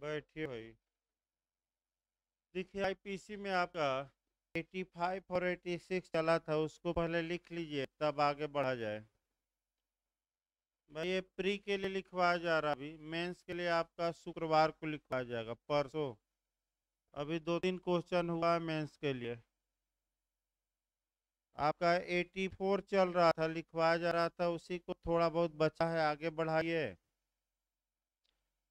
बैठिए भाई। देखिए आईपीसी में आपका 85 और 86 चला था, उसको पहले लिख लीजिए तब आगे बढ़ा जाए। भाई ये प्री के लिए लिखवाया जा रहा, अभी मेंस के लिए आपका शुक्रवार को लिखवाया जाएगा, परसों। अभी 2-3 क्वेश्चन हुआ है मेंस के लिए। आपका 84 चल रहा था, लिखवाया जा रहा था, उसी को थोड़ा बहुत बचा है, आगे बढ़ाइए।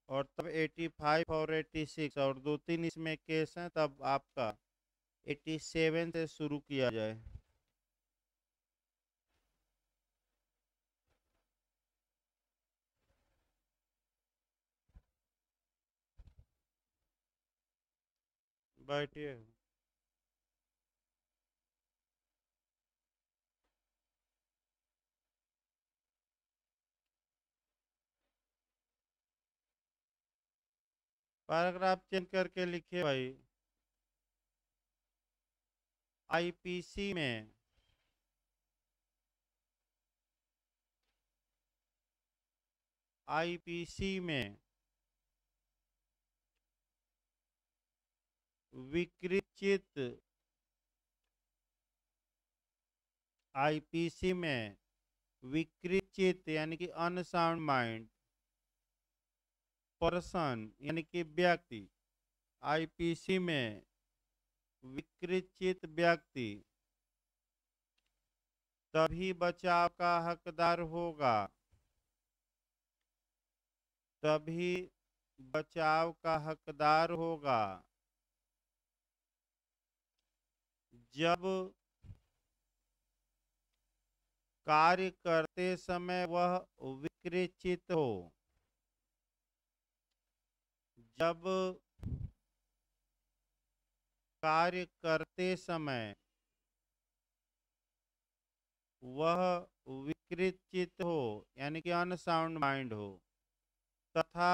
और तब 85 और 86 और 2-3 इसमें केस हैं, तब आपका 87 से शुरू किया जाए। बैठिए। पैराग्राफ चेंज करके लिखिए भाई। आईपीसी में आईपीसी में विकृत आईपीसी में विकृत यानी कि अनसाउंड माइंड पर्सन यानी कि व्यक्ति, आईपीसी में विकृत व्यक्ति तभी बचाव का हकदार होगा, तभी बचाव का हकदार होगा जब कार्य करते समय वह विकृत हो। जब कार्य करते समय वह विकृत हो यानी कि अनसाउंड माइंड हो, तथा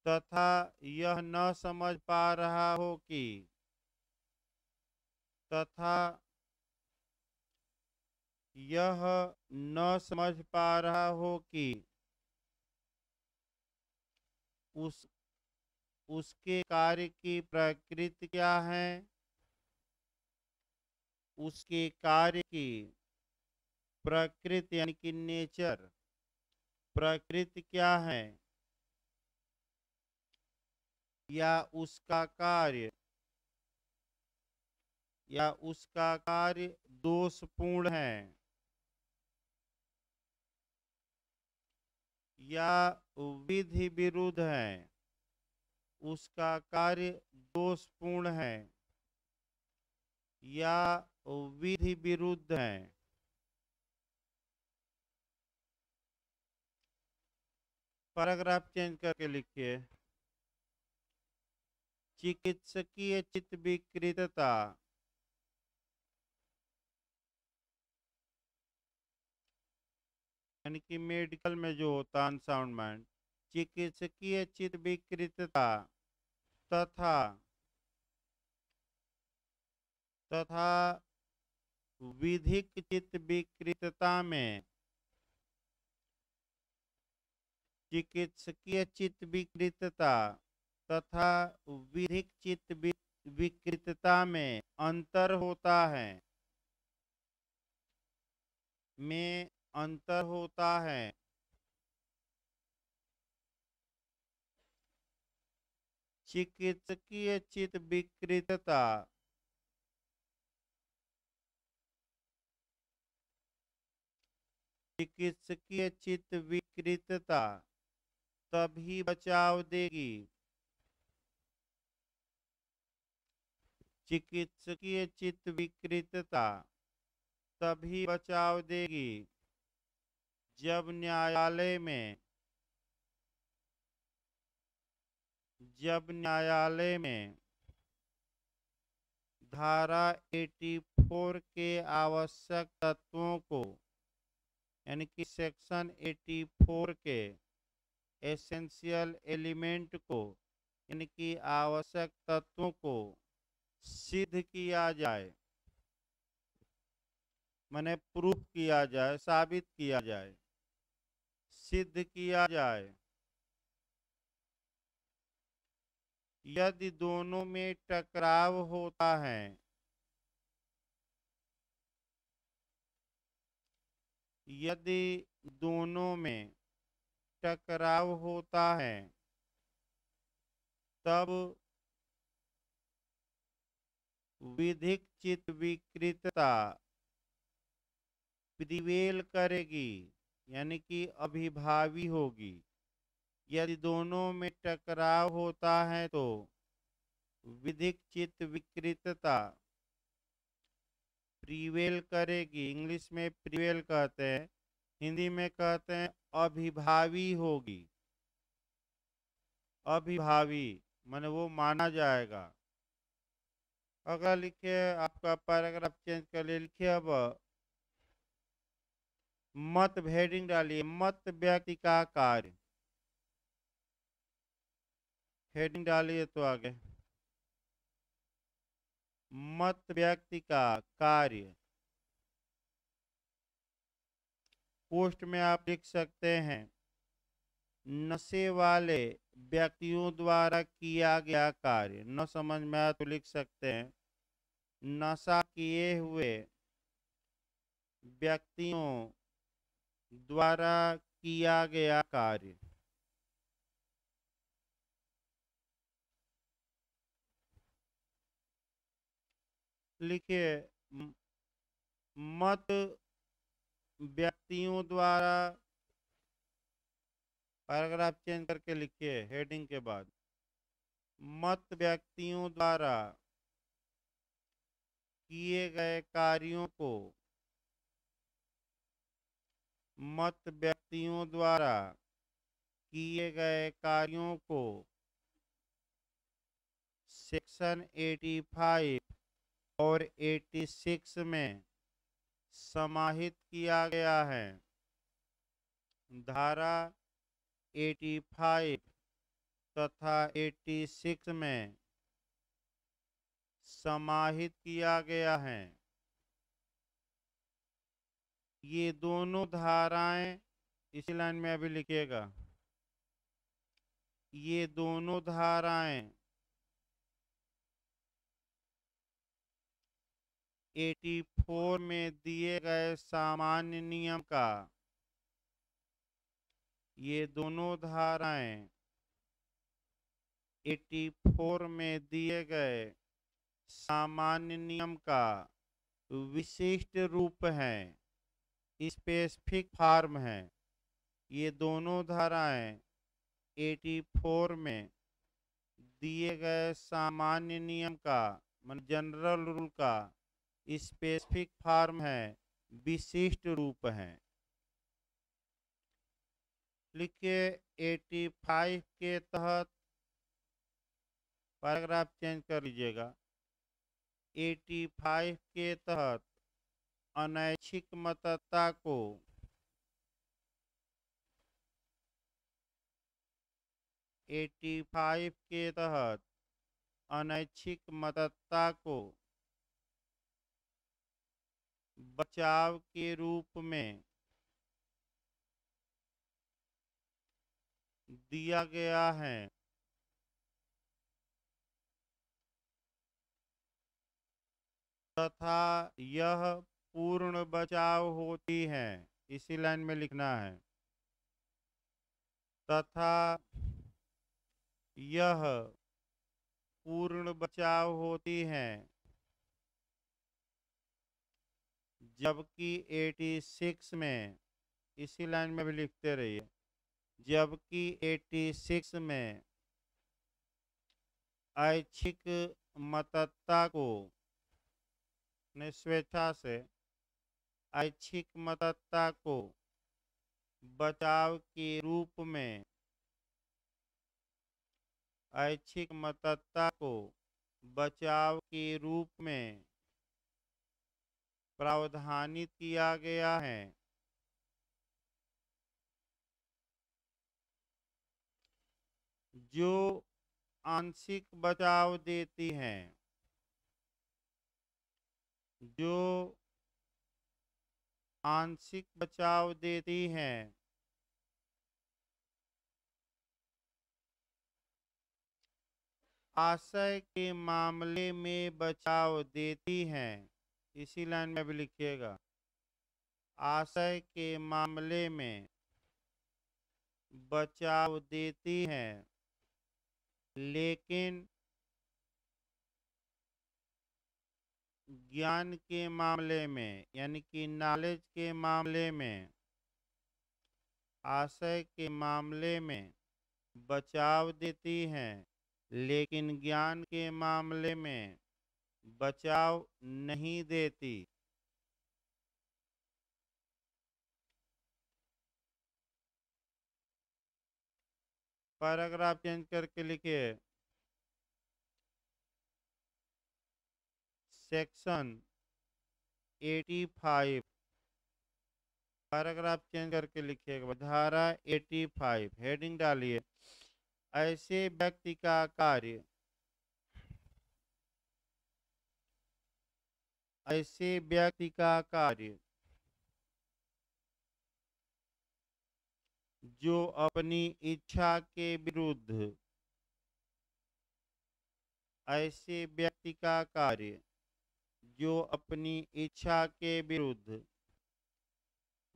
तथा यह न समझ पा रहा हो कि तथा यह न समझ पा रहा हो कि उस उसके कार्य की प्रकृति क्या है, उसके कार्य की प्रकृति यानी कि नेचर, प्रकृति क्या है, या उसका कार्य या उसका कार्य दोषपूर्ण है, या विधि विरुद्ध है, उसका कार्य दोषपूर्ण है या विधि विरुद्ध है। पैराग्राफ चेंज करके लिखिए। चिकित्सकीय चित्त विकृतता यानी कि मेडिकल में जो होता अनसाउंड माइंड, चिकित्सकीय चित्त विकृतता तथा तथा विधिक चित्त विकृतता में चिकित्सकीय चित्त विकृतता तथा विधिक चित्त विकृतता में अंतर होता है, में अंतर होता है। चिकित्सकीय चित्त विकृतता चिकित्सकीय चित्त विकृतता तभी बचाव देगी, चिकित्सकीय चित्त विकृतता तभी बचाव देगी जब न्यायालय में धारा 84 के आवश्यक तत्वों को यानी कि सेक्शन 84 के एसेंशियल एलिमेंट को यानी कि आवश्यक तत्वों को सिद्ध किया जाए, माने प्रूफ किया जाए, साबित किया जाए, सिद्ध किया जाए। यदि दोनों में टकराव होता है, यदि दोनों में टकराव होता है, तब विधिक चित्त विकृतता प्रिवेल करेगी, यानी कि अभिभावी होगी। यदि दोनों में टकराव होता है तो विधिक चित्त विकृतता प्रिवेल करेगी। इंग्लिश में प्रिवेल कहते हैं, हिंदी में कहते हैं अभिभावी होगी। अभिभावी माने वो माना जाएगा। अगर लिखे आपका पैराग्राफ चेंज कर लिए, लिखिए अब मत हेडिंग डालिए, मत व्यक्ति का कार्य। हेडिंग डालिए तो आगे मत व्यक्ति का कार्य। पोस्ट में आप लिख सकते हैं नशे वाले व्यक्तियों द्वारा किया गया कार्य। न समझ में आया तो लिख सकते हैं नशा किए हुए व्यक्तियों द्वारा किया गया कार्य। लिखिए मत व्यक्तियों द्वारा, पैराग्राफ चेंज करके लिखिए हेडिंग के बाद मत व्यक्तियों द्वारा किए गए कार्यों को, मत व्यक्तियों द्वारा किए गए कार्यों को सेक्शन 85 और 86 में समाहित किया गया है। धारा 85 तथा 86 में समाहित किया गया है। ये दोनों धाराएं, इसी लाइन में अभी लिखिएगा, ये दोनों धाराएं 84 में दिए गए सामान्य नियम का, ये दोनों धाराएं 84 में दिए गए सामान्य नियम का विशिष्ट रूप है, स्पेसिफिक फॉर्म है। ये दोनों धाराएं 84 में दिए गए सामान्य नियम का मतलब जनरल रूल का स्पेसिफिक फॉर्म है, विशिष्ट रूप है। लिखिए 85 के तहत, पैराग्राफ चेंज कर लीजिएगा, 85 के तहत अनैच्छिक मतदाता को, के तहत अनैच्छिक मतदाता को बचाव के रूप में दिया गया है। तथा यह पूर्ण बचाव होती है, इसी लाइन में लिखना है। तथा यह पूर्ण बचाव होती है, जबकि 86 में, इसी लाइन में भी लिखते रहिए, जबकि 86 में ऐच्छिक मतदाता को ने स्वेच्छा से ऐच्छिक मतदाता को बचाव के रूप में, ऐच्छिक मतदाता को बचाव के रूप में प्रावधानित किया गया है। जो आंशिक बचाव देती हैं, जो आंशिक बचाव देती हैं आशय के मामले में बचाव देती हैं। इसी लाइन में भी लिखिएगा, आशय के मामले में बचाव देती हैं, लेकिन ज्ञान के मामले में यानी कि नॉलेज के मामले में, आशय के मामले में बचाव देती हैं, लेकिन ज्ञान के मामले में बचाव नहीं देती। पैराग्राफ चेंज करके लिखिए, सेक्शन 85, पैराग्राफ चेंज करके लिखिएगा, धारा 85, हेडिंग डालिए, ऐसे व्यक्ति का कार्य, ऐसे व्यक्ति का कार्य जो अपनी इच्छा के विरुद्ध, ऐसे व्यक्ति का कार्य जो अपनी इच्छा के विरुद्ध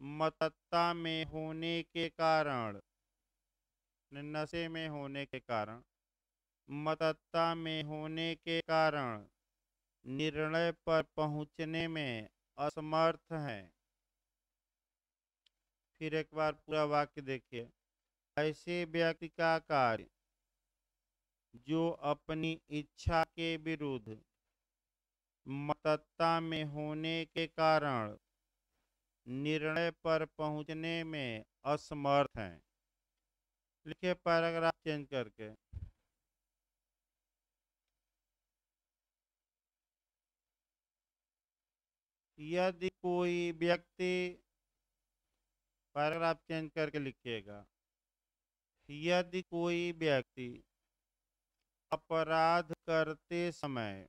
मतता में होने के कारण, नशे में होने के कारण, मतता में होने के कारण निर्णय पर पहुंचने में असमर्थ हैं। फिर एक बार पूरा वाक्य देखिए, ऐसे व्यक्ति का कार्य जो अपनी इच्छा के विरुद्ध मतता में होने के कारण निर्णय पर पहुंचने में असमर्थ हैं। लिखिए पैराग्राफ चेंज करके, यदि कोई व्यक्ति, पैराग्राफ चेंज करके लिखिएगा, यदि कोई व्यक्ति अपराध करते समय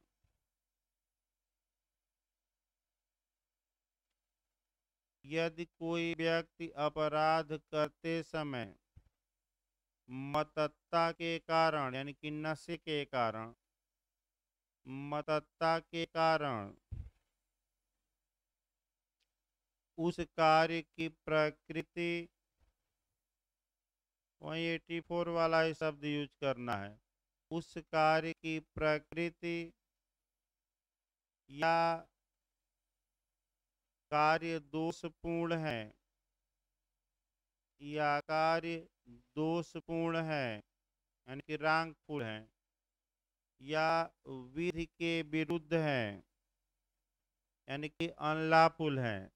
यदि कोई व्यक्ति अपराध करते समय मतता के कारण यानी कि नशे के कारण, मतता के कारण उस कार्य की प्रकृति, वही 84 वाला ही शब्द यूज करना है, उस कार्य की प्रकृति या कार्य दोषपूर्ण है, या कार्य दोषपूर्ण है यानी कि रांगफुल है, या विधि के विरुद्ध है यानी कि अनलॉफुल है,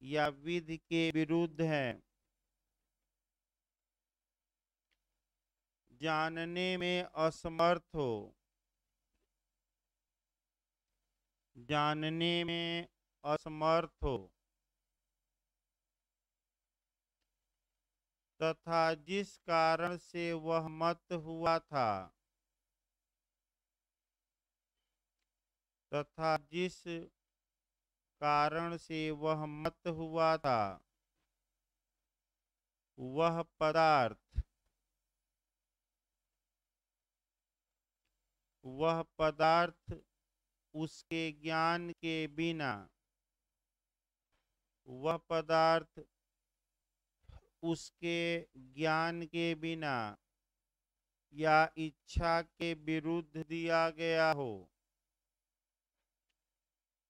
या विधि के विरुद्ध है, जानने में असमर्थ हो, जानने में असमर्थ हो, तथा जिस कारण से वह मत हुआ था, तथा जिस कारण से वह मत हुआ था, वह पदार्थ, वह पदार्थ उसके ज्ञान के बिना, वह पदार्थ उसके ज्ञान के बिना या इच्छा के विरुद्ध दिया गया हो,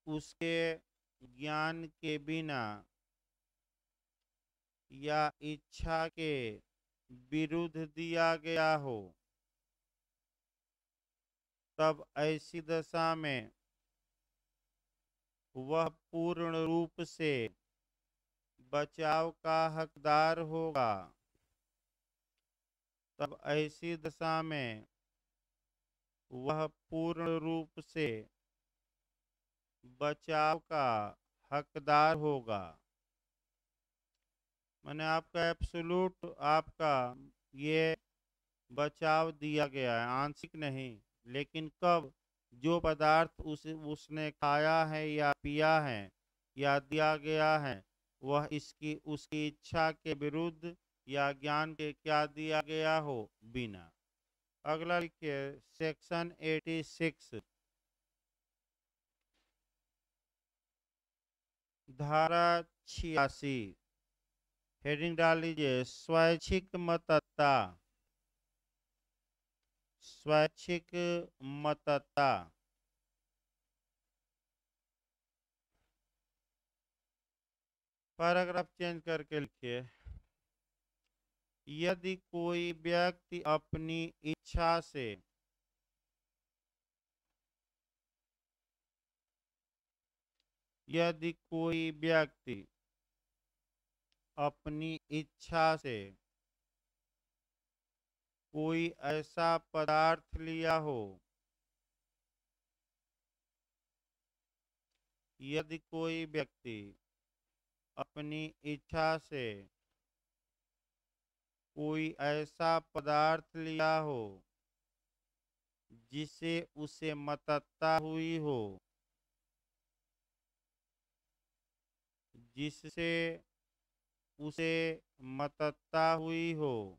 उसके ज्ञान के बिना या इच्छा के विरुद्ध दिया गया हो, तब ऐसी दशा में वह पूर्ण रूप से बचाव का हकदार होगा। तब ऐसी दशा में वह पूर्ण रूप से बचाव का हकदार होगा। मैंने आपका एब्सोल्यूट, आपका ये बचाव दिया गया है, आंशिक नहीं, लेकिन कब, जो पदार्थ उसने खाया है या पिया है या दिया गया है वह इसकी उसकी इच्छा के विरुद्ध या ज्ञान के क्या दिया गया हो, बिना। अगला लिखिए सेक्शन 86 धारा 86 हेडिंग डाल लीजिए स्वैच्छिक मतदाता। स्वैच्छिक मतदाता पैराग्राफ चेंज करके लिखिए यदि कोई व्यक्ति अपनी इच्छा से यदि कोई व्यक्ति अपनी इच्छा से कोई ऐसा पदार्थ लिया हो यदि कोई व्यक्ति अपनी इच्छा से कोई ऐसा पदार्थ लिया हो जिसे उसे मतता हुई हो जिससे उसे मतता हुई हो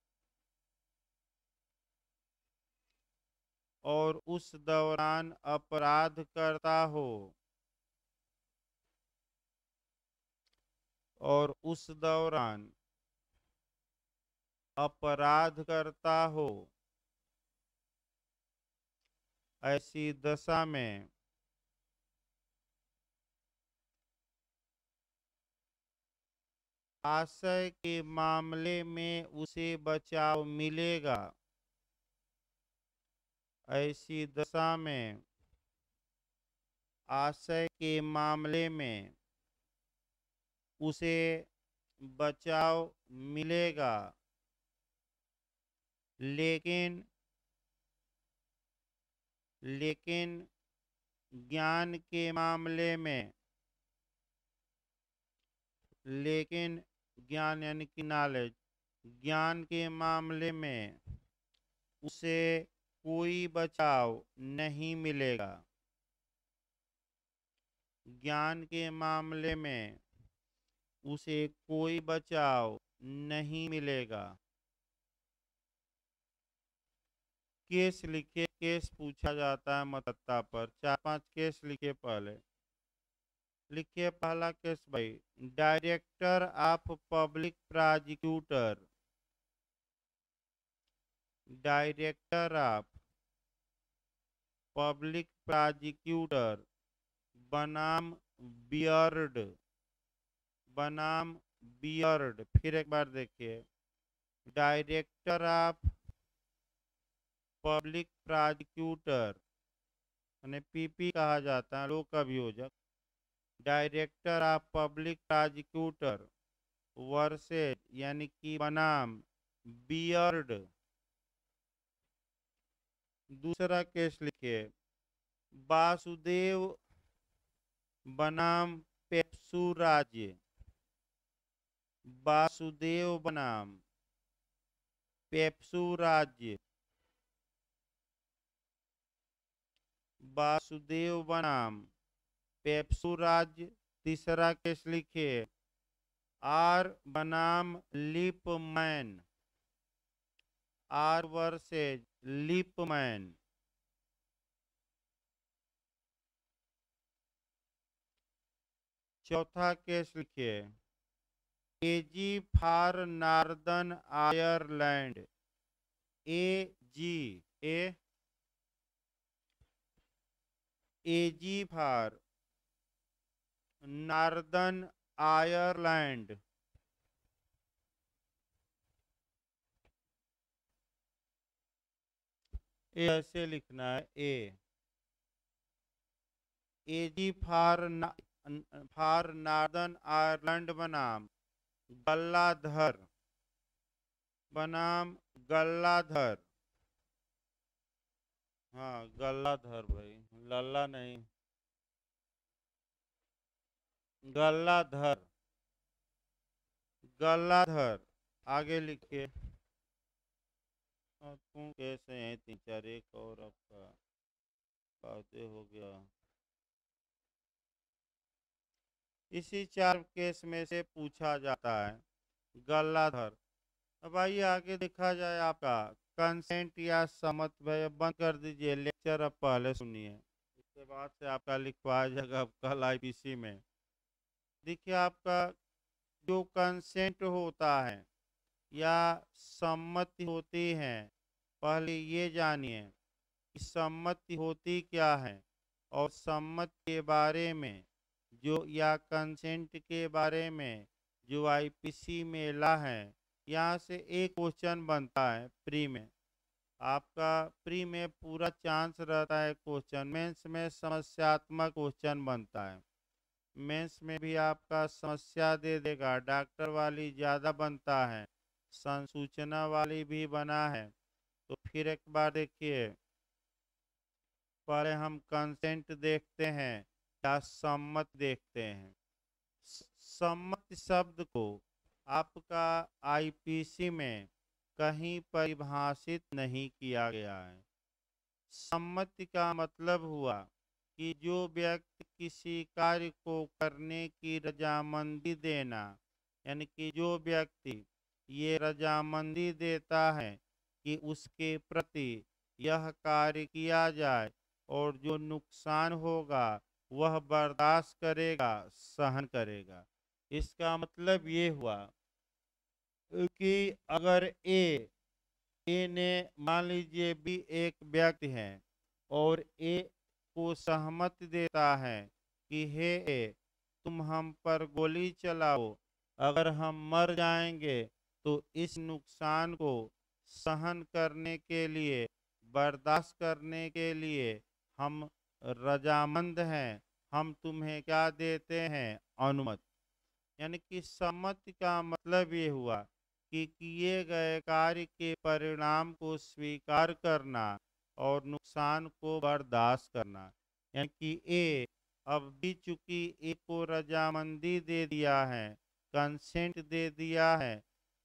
और उस दौरान अपराध करता हो और उस दौरान अपराध करता हो ऐसी दशा में आशय के मामले में उसे बचाव मिलेगा। ऐसी दशा में आशय के मामले में उसे बचाव मिलेगा लेकिन ज्ञान के मामले में लेकिन ज्ञान यानी कि नॉलेज ज्ञान के मामले में उसे कोई बचाव नहीं मिलेगा। ज्ञान के मामले में उसे कोई बचाव नहीं मिलेगा। केस लिखे केस पूछा जाता है मतदाता पर 4-5 केस लिखे पहले लिखिए पहला केस भाई director of public prosecutor director of public prosecutor बनाम बियर्ड फिर एक बार देखिए डायरेक्टर ऑफ पब्लिक प्रोसिक्यूटर यानी पीपी कहा जाता है लोक अभियोजक director of public prosecutor versus यानी कि बनाम बियर्ड। दूसरा केस लिखिए वासुदेव बनाम पेप्सू राज्य वासुदेव बनाम पेप्सू राज्य वासुदेव बनाम पेप्सू राज्य। तीसरा केस लिखिए आर बनाम लिपमैन आर वर्सेज लिपमैन। चौथा केस लिखिए AG for Northern Ireland AG for Northern Ireland ऐसे लिखना है एजी फॉर नॉर्दर्न आयरलैंड बनाम गल्लाधर हाँ गल्लाधर भाई लल्ला नहीं गल्लाधर आगे लिखिए तुम कैसे हैं 3-4 एक और आपका बातें हो गया। इसी 4 केस में से पूछा जाता है गल्लाधर। अब आइए आगे देखा जाए आपका कंसेंट या सम्मत भैया बंद कर दीजिए लेक्चर, अब पहले सुनिए, इसके बाद से आपका लिखवाया जाएगा अब कल आईपीसी में। देखिए आपका जो कंसेंट होता है या सम्मति होती है, पहले ये जानिए कि सम्मति होती क्या है और सम्मति के बारे में जो या कंसेंट के बारे में जो आईपीसी में ला है, यहाँ से एक क्वेश्चन बनता है प्री में। आपका प्री में पूरा चांस रहता है क्वेश्चन, मेंस में समस्यात्मक क्वेश्चन बनता है। मेंस में भी आपका समस्या दे देगा, डॉक्टर वाली ज़्यादा बनता है, संसूचना वाली भी बना है। तो फिर एक बार देखिए, पहले हम कंसेंट देखते हैं या सम्मत देखते हैं। सम्मत शब्द को आपका आईपीसी में कहीं परिभाषित नहीं किया गया है। सम्मति का मतलब हुआ कि जो व्यक्ति किसी कार्य को करने की रजामंदी देना, यानी कि जो व्यक्ति ये रजामंदी देता है कि उसके प्रति यह कार्य किया जाए और जो नुकसान होगा वह बर्दाश्त करेगा, सहन करेगा। इसका मतलब ये हुआ कि अगर ए ने मान लीजिए बी एक व्यक्ति है और ए को सहमति देता है कि हे ए, तुम हम पर गोली चलाओ, अगर हम मर जाएंगे तो इस नुकसान को सहन करने के लिए, बर्दाश्त करने के लिए हम रजामंद हैं, हम तुम्हें क्या देते हैं, अनुमति। यानी कि सम्मति का मतलब ये हुआ कि किए गए कार्य के परिणाम को स्वीकार करना और नुकसान को बर्दाश्त करना। यानी कि ए अब भी चूंकि ए को रजामंदी दे दिया है, कंसेंट दे दिया है,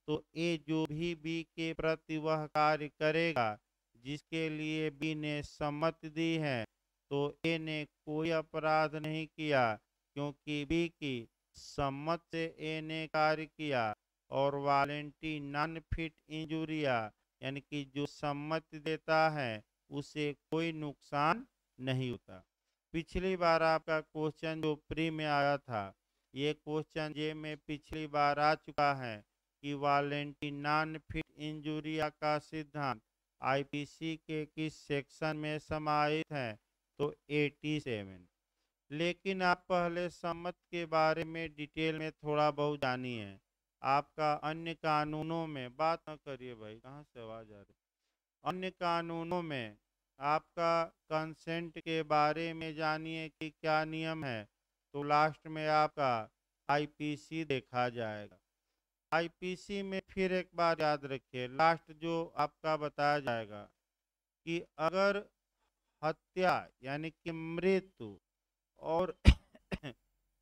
तो ए जो भी बी के प्रति वह कार्य करेगा जिसके लिए बी ने सम्मति दी है, तो ए ने कोई अपराध नहीं किया, क्योंकि बी की सम्मत से ए ने कार्य किया। और वारंटी नॉन फिट इंजुरिया, यानी कि जो सम्मति देता है उसे कोई नुकसान नहीं होता। पिछली बार आपका क्वेश्चन जो प्री में आया था, ये क्वेश्चन जे में पिछली बार आ चुका है कि वारंटी नॉन फिट इंजुरिया का सिद्धांत आईपीसी के किस सेक्शन में समाहित है, तो 87। लेकिन आप पहले सम्मत के बारे में डिटेल में थोड़ा बहुत जानिए। आपका अन्य कानूनों में, बात न करिए भाई, कहाँ से आवाज आ रही, अन्य कानूनों में आपका कंसेंट के बारे में जानिए कि क्या नियम है। तो लास्ट में आपका आईपीसी देखा जाएगा। आईपीसी में फिर एक बार याद रखिए, लास्ट जो आपका बताया जाएगा कि अगर हत्या यानी कि मृत्यु और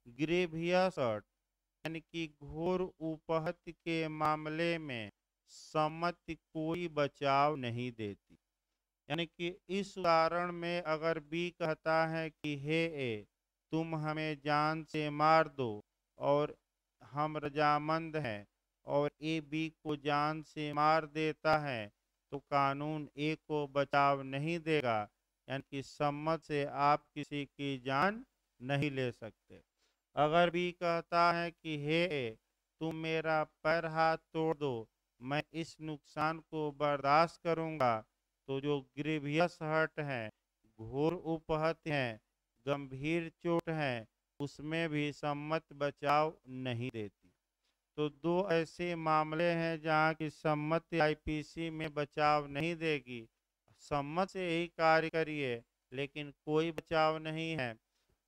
ग्रेवियस हर्ट यानी कि घोर उपहत्या के मामले में सम्मति कोई बचाव नहीं देती। यानी कि इस उदाहरण में अगर बी कहता है कि हे ए, तुम हमें जान से मार दो और हम रजामंद हैं, और ए बी को जान से मार देता है, तो कानून ए को बचाव नहीं देगा। यानी कि सम्मत से आप किसी की जान नहीं ले सकते। अगर भी कहता है कि हे ए, तुम मेरा पैर हाथ तोड़ दो, मैं इस नुकसान को बर्दाश्त करूंगा, तो जो ग्रीवियस हर्ट है, घोर उपहत्या है, गंभीर चोट है, उसमें भी सम्मत बचाव नहीं देती। तो दो ऐसे मामले हैं जहां की सम्मति आईपीसी में बचाव नहीं देगी। सम्मत से ही कार्य करिए लेकिन कोई बचाव नहीं है।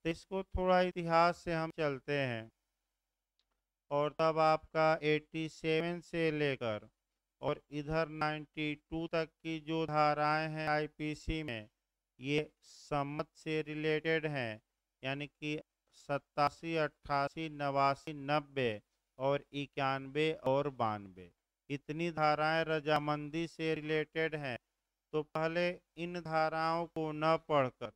तो इसको थोड़ा इतिहास से हम चलते हैं, और तब आपका 87 से लेकर और इधर 92 तक की जो धाराएं हैं आईपीसी में, ये सम्मत से रिलेटेड हैं। यानी कि 87, 88, 89, 90 और 91 और 92, इतनी धाराएं रजामंदी से रिलेटेड हैं। तो पहले इन धाराओं को न पढ़कर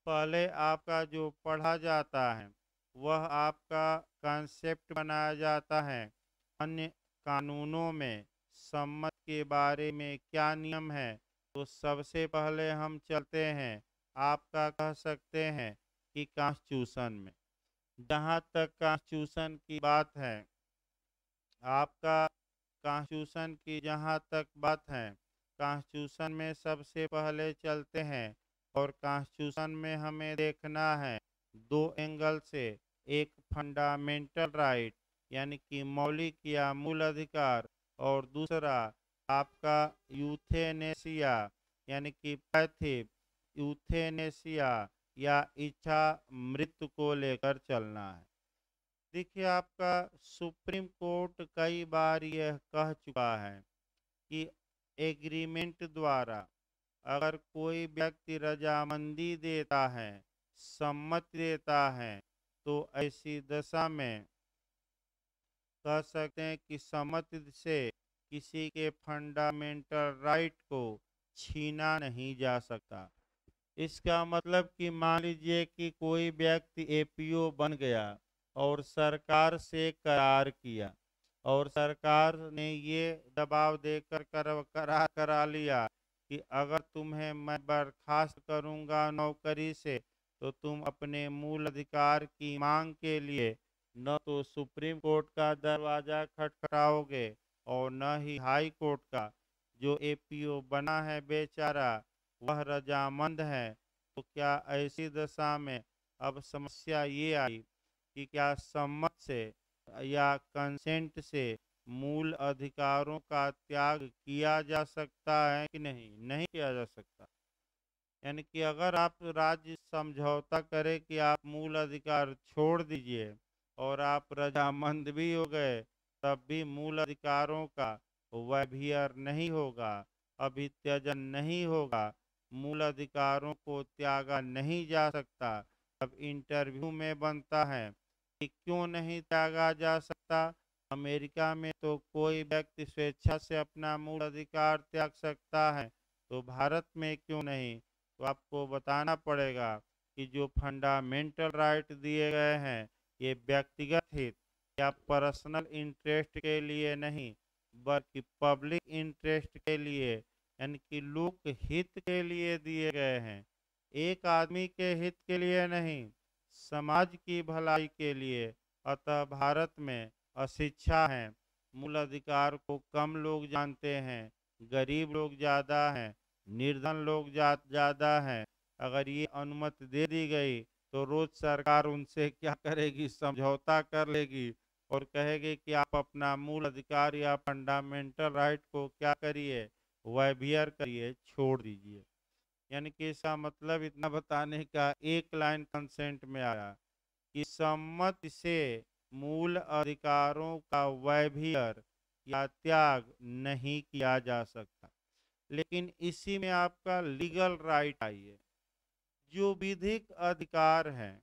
पहले आपका जो पढ़ा जाता है वह आपका कॉन्सेप्ट बनाया जाता है। अन्य कानूनों में सम्मत के बारे में क्या नियम है, तो सबसे पहले हम चलते हैं आपका कह सकते हैं कि कॉन्स्टिट्यूशन में। जहाँ तक कॉन्स्टिट्यूशन की बात है, आपका कॉन्स्टिट्यूशन की जहाँ तक बात है, कॉन्स्टिट्यूशन में सबसे पहले चलते हैं और कॉन्स्टिट्यूशन में हमें देखना है दो एंगल से। एक फंडामेंटल राइट यानी कि मौलिक या मूल अधिकार, और दूसरा आपका यूथेनेसिया यानी कि पैथिव यूथेनेसिया या इच्छा मृत्यु को लेकर चलना है। देखिए, आपका सुप्रीम कोर्ट कई बार यह कह चुका है कि एग्रीमेंट द्वारा अगर कोई व्यक्ति रजामंदी देता है, सम्मति देता है, तो ऐसी दशा में कह सकते हैं कि सम्मति से किसी के फंडामेंटल राइट को छीना नहीं जा सकता। इसका मतलब कि मान लीजिए कि कोई व्यक्ति एपीओ बन गया और सरकार से करार किया, और सरकार ने ये दबाव देकर करार करा लिया कि अगर तुम्हें मैं बर्खास्त करूंगा नौकरी से, तो तुम अपने मूल अधिकार की मांग के लिए न तो सुप्रीम कोर्ट का दरवाजा खटखटाओगे और न ही हाई कोर्ट का। जो एपीओ बना है बेचारा, वह रजामंद है। तो क्या ऐसी दशा में अब समस्या ये आई कि क्या सम्मत से या कंसेंट से मूल अधिकारों का त्याग किया जा सकता है कि नहीं? नहीं किया जा सकता। यानी कि अगर आप राज्य समझौता करे कि आप मूल अधिकार छोड़ दीजिए और आप रजामंद भी हो गए, तब भी मूल अधिकारों का वैभियर नहीं होगा, अभित्यजन नहीं होगा, मूल अधिकारों को त्यागा नहीं जा सकता। अब इंटरव्यू में बनता है कि क्यों नहीं त्यागा जा सकता। अमेरिका में तो कोई व्यक्ति स्वेच्छा से अपना मूल अधिकार त्याग सकता है, तो भारत में क्यों नहीं? तो आपको बताना पड़ेगा कि जो फंडामेंटल राइट दिए गए हैं, ये व्यक्तिगत हित या पर्सनल इंटरेस्ट के लिए नहीं, बल्कि पब्लिक इंटरेस्ट के लिए यानी कि लोक हित के लिए दिए गए हैं। एक आदमी के हित के लिए नहीं, समाज की भलाई के लिए। अतः भारत में अशिक्षा है, मूल अधिकार को कम लोग जानते हैं, गरीब लोग ज़्यादा हैं, निर्धन लोग ज़्यादा हैं। अगर ये अनुमति दे दी गई तो रोज सरकार उनसे क्या करेगी? समझौता कर लेगी और कहेगी कि आप अपना मूल अधिकार या फंडामेंटल राइट को क्या करिए? वैभियर करिए, छोड़ दीजिए। यानी कि इसका मतलब इतना बताने का एक लाइन कंसेंट में आया कि सम्मति से मूल अधिकारों का वैभियर या त्याग नहीं किया जा सकता। लेकिन इसी में आपका लीगल राइट आई है। जो विधिक अधिकार है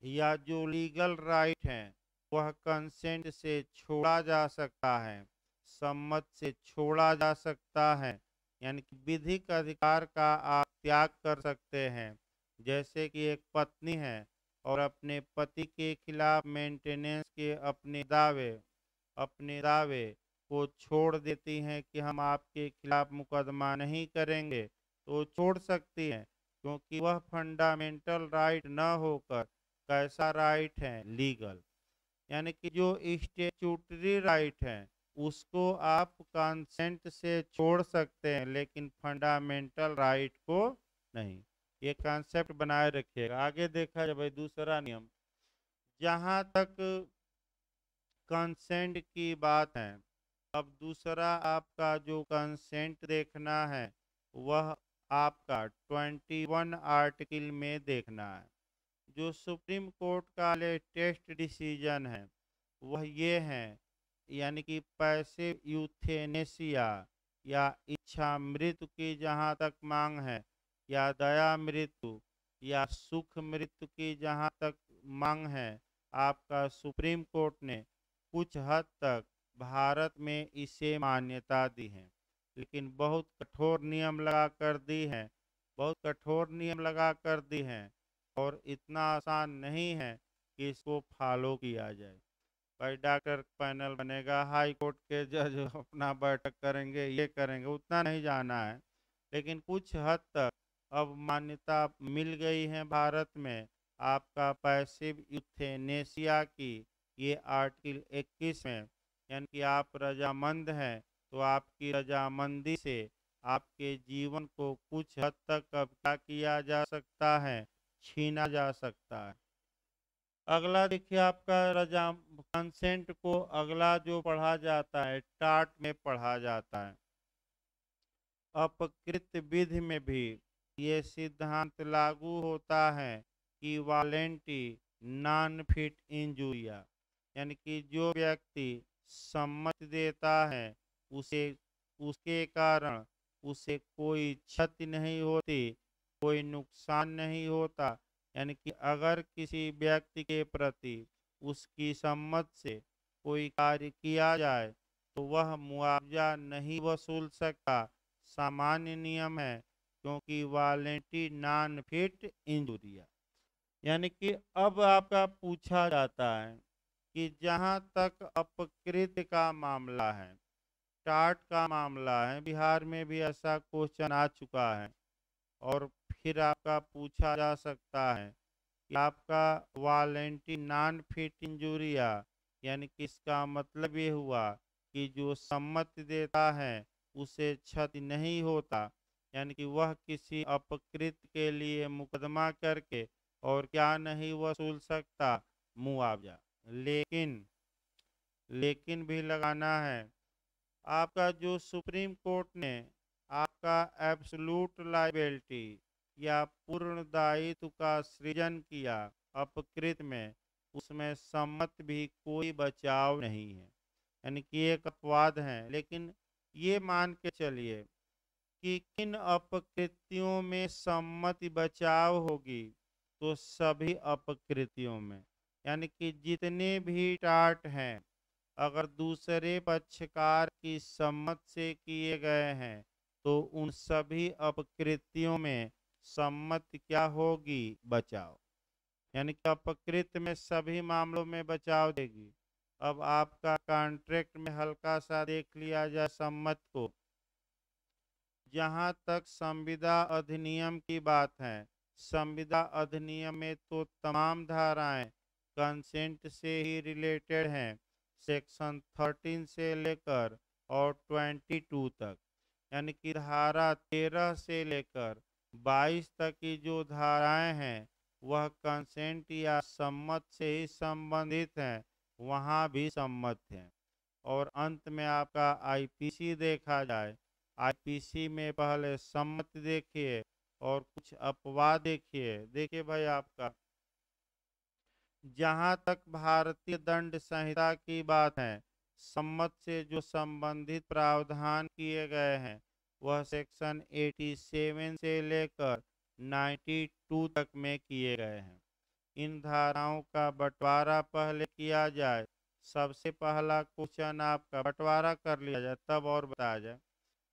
या जो लीगल राइट है, वह कंसेंट से छोड़ा जा सकता है, सम्मत से छोड़ा जा सकता है। यानी कि विधिक अधिकार का आप त्याग कर सकते हैं। जैसे कि एक पत्नी है और अपने पति के खिलाफ मेंटेनेंस के अपने दावे को छोड़ देती हैं कि हम आपके खिलाफ मुकदमा नहीं करेंगे, तो छोड़ सकती हैं, क्योंकि वह फंडामेंटल राइट न होकर कैसा राइट है? लीगल। यानी कि जो स्टेचुटरी राइट है उसको आप कंसेंट से छोड़ सकते हैं, लेकिन फंडामेंटल राइट को नहीं। ये कॉन्सेप्ट बनाए रखिएगा। आगे देखा जाए भाई दूसरा नियम। जहाँ तक कंसेंट की बात है, अब दूसरा आपका जो कंसेंट देखना है, वह आपका 21 आर्टिकल में देखना है। जो सुप्रीम कोर्ट का लेटेस्ट डिसीजन है वह ये है, यानी कि पैसिव यूथेनेसिया या इच्छा मृत्यु की जहाँ तक मांग है, या दया मृत्यु या सुख मृत्यु की जहाँ तक मांग है, आपका सुप्रीम कोर्ट ने कुछ हद तक भारत में इसे मान्यता दी है। लेकिन बहुत कठोर नियम लगा कर दी है, बहुत कठोर नियम लगा कर दी हैं, और इतना आसान नहीं है कि इसको फॉलो किया जाए। भाई डॉक्टर पैनल बनेगा, हाई कोर्ट के जज अपना बैठक करेंगे, ये करेंगे, उतना नहीं जाना है। लेकिन कुछ हद तक अब मान्यता मिल गई है भारत में। आपका पैसिव यूथेनेसिया की ये आर्टिकल 21 में, यानी कि आप रजामंद हैं तो आपकी रजामंदी से आपके जीवन को कुछ हद तक अब क्या किया जा सकता है, छीना जा सकता है। अगला देखिए आपका रजा कंसेंट को अगला जो पढ़ा जाता है टाट में पढ़ा जाता है। अपकृत विधि में भी ये सिद्धांत लागू होता है कि वालेंटी नॉन फिट इंजुरिया, यानी कि जो व्यक्ति सम्मति देता है उसे उसके कारण उसे कोई क्षति नहीं होती, कोई नुकसान नहीं होता। यानी कि अगर किसी व्यक्ति के प्रति उसकी सम्मति से कोई कार्य किया जाए तो वह मुआवजा नहीं वसूल सकता, सामान्य नियम है, क्योंकि वालेंटी नॉन फिट इंजुरिया। यानी कि अब आपका पूछा जाता है कि जहां तक अपकृत का मामला है, टाट का मामला है, बिहार में भी ऐसा क्वेश्चन आ चुका है और फिर आपका पूछा जा सकता है कि आपका वालेंटी नॉन फिट इंजुरिया, यानी कि इसका मतलब ये हुआ कि जो सम्मति देता है उसे क्षति नहीं होता, यानी कि वह किसी अपकृत के लिए मुकदमा करके और क्या नहीं वसूल सकता, मुआवजा। लेकिन लेकिन भी लगाना है। आपका जो सुप्रीम कोर्ट ने आपका एब्सोल्यूट लायबिलिटी या पूर्ण दायित्व का सृजन किया अपकृत में, उसमें सम्मत भी कोई बचाव नहीं है, यानी कि एक अपवाद है। लेकिन ये मान के चलिए कि किन अपकृतियों में सम्मति बचाव होगी, तो सभी अपकृतियों में, यानी कि जितने भी टाट हैं अगर दूसरे पक्षकार की सम्मति से किए गए हैं तो उन सभी अपकृतियों में सम्मति क्या होगी, बचाव। यानी कि अपकृत में सभी मामलों में बचाव देगी। अब आपका कॉन्ट्रैक्ट में हल्का सा देख लिया जाए सम्मत को। जहां तक संविदा अधिनियम की बात है, संविदा अधिनियम में तो तमाम धाराएं कंसेंट से ही रिलेटेड हैं, सेक्शन 13 से लेकर और 22 तक। यानी कि धारा 13 से लेकर 22 तक की जो धाराएं हैं वह कंसेंट या सम्मत से ही संबंधित हैं, वहाँ भी सम्मत हैं। और अंत में आपका आईपीसी देखा जाए, आईपीसी में पहले सम्मति देखिए और कुछ अपवाद देखिए। देखिए भाई आपका जहां तक भारतीय दंड संहिता की बात है, सम्मत से जो संबंधित प्रावधान किए गए हैं वह सेक्शन 87 से लेकर 92 तक में किए गए हैं। इन धाराओं का बंटवारा पहले किया जाए। सबसे पहला क्वेश्चन आपका बंटवारा कर लिया जाए तब और बताया जाए।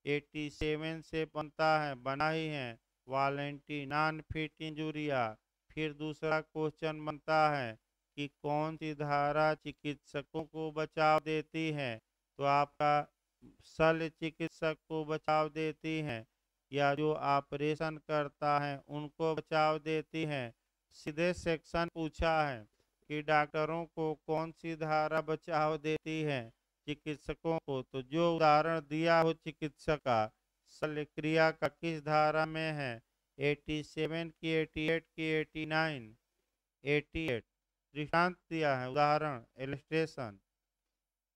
87 से बनता है, बना ही है, वालेंटी नॉन फिट इंजुरिया। फिर दूसरा क्वेश्चन बनता है कि कौन सी धारा चिकित्सकों को बचाव देती है, तो आपका शल्य चिकित्सक को बचाव देती है या जो ऑपरेशन करता है उनको बचाव देती है। सीधे सेक्शन पूछा है कि डॉक्टरों को कौन सी धारा बचाव देती है, चिकित्सकों को। तो जो उदाहरण दिया हो चिकित्सक का शल्य क्रिया का किस धारा में है, 87 की, 88 की, 89, 88 दृष्टांत दिया है, उदाहरण इलस्ट्रेशन।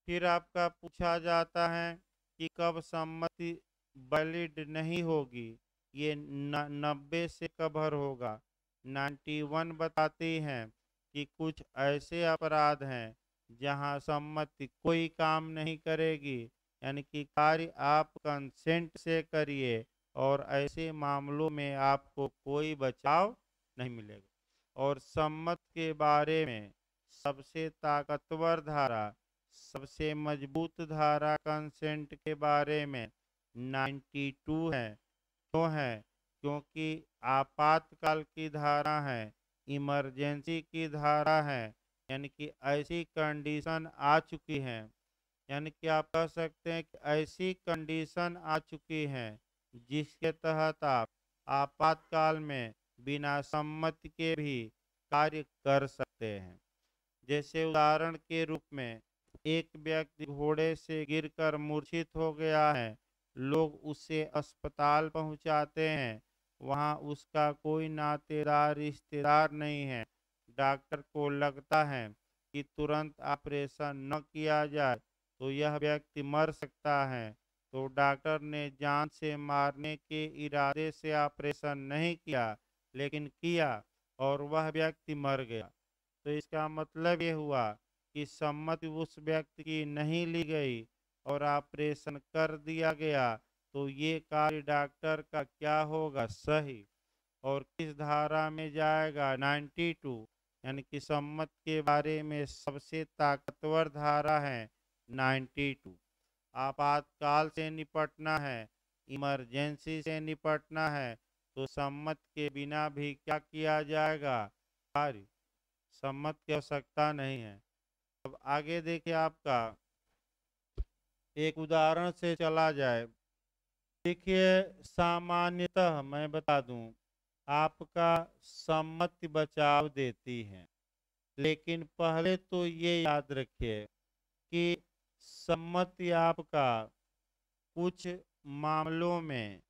फिर आपका पूछा जाता है कि कब सम्मति वैलिड नहीं होगी, ये 90 से कवर होगा। 91 बताती हैं कि कुछ ऐसे अपराध हैं जहां सम्मति कोई काम नहीं करेगी, यानी कि कार्य आप कंसेंट से करिए और ऐसे मामलों में आपको कोई बचाव नहीं मिलेगा। और सम्मत के बारे में सबसे ताकतवर धारा, सबसे मजबूत धारा कंसेंट के बारे में 92 है। क्यों है? क्योंकि आपातकाल की धारा है, इमरजेंसी की धारा है, यानी कि ऐसी कंडीशन आ चुकी है, यानी कि आप कह सकते हैं कि ऐसी कंडीशन आ चुकी है जिसके तहत आप आपातकाल में बिना सम्मति के भी कार्य कर सकते हैं। जैसे उदाहरण के रूप में एक व्यक्ति घोड़े से गिरकर मूर्छित हो गया है, लोग उसे अस्पताल पहुंचाते हैं, वहां उसका कोई नातेदार रिश्तेदार नहीं है। डॉक्टर को लगता है कि तुरंत ऑपरेशन न किया जाए तो यह व्यक्ति मर सकता है, तो डॉक्टर ने जान से मारने के इरादे से ऑपरेशन नहीं किया, लेकिन किया और वह व्यक्ति मर गया। तो इसका मतलब ये हुआ कि सम्मति उस व्यक्ति की नहीं ली गई और ऑपरेशन कर दिया गया, तो ये कार्य डॉक्टर का क्या होगा, सही। और किस धारा में जाएगा, 92, यानी कि सम्मत के बारे में सबसे ताकतवर धारा है 92। आपातकाल से निपटना है, इमरजेंसी से निपटना है, तो सम्मत के बिना भी क्या किया जाएगा, कार्य। सम्मत की आवश्यकता नहीं है। अब आगे देखिए, आपका एक उदाहरण से चला जाए। देखिए, सामान्यतः मैं बता दूं, आपका सम्मति बचाव देती है, लेकिन पहले तो ये याद रखिए कि सम्मति आपका कुछ मामलों में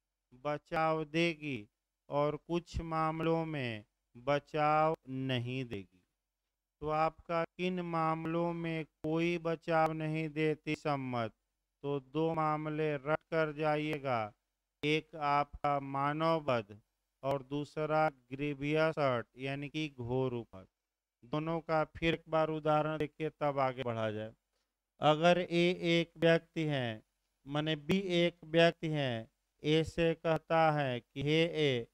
बचाव देगी और कुछ मामलों में बचाव नहीं देगी। तो आपका किन मामलों में कोई बचाव नहीं देती सम्मत, तो दो मामले रट कर जाइएगा। एक आपका मानववध और दूसरा ग्रीवियस हर्ट यानी कि घोर उपहत। दोनों का फिर एक बार उदाहरण देखिए, तब आगे बढ़ा जाए। अगर ए एक व्यक्ति है, माने बी एक व्यक्ति है, ए से कहता है कि हे ए,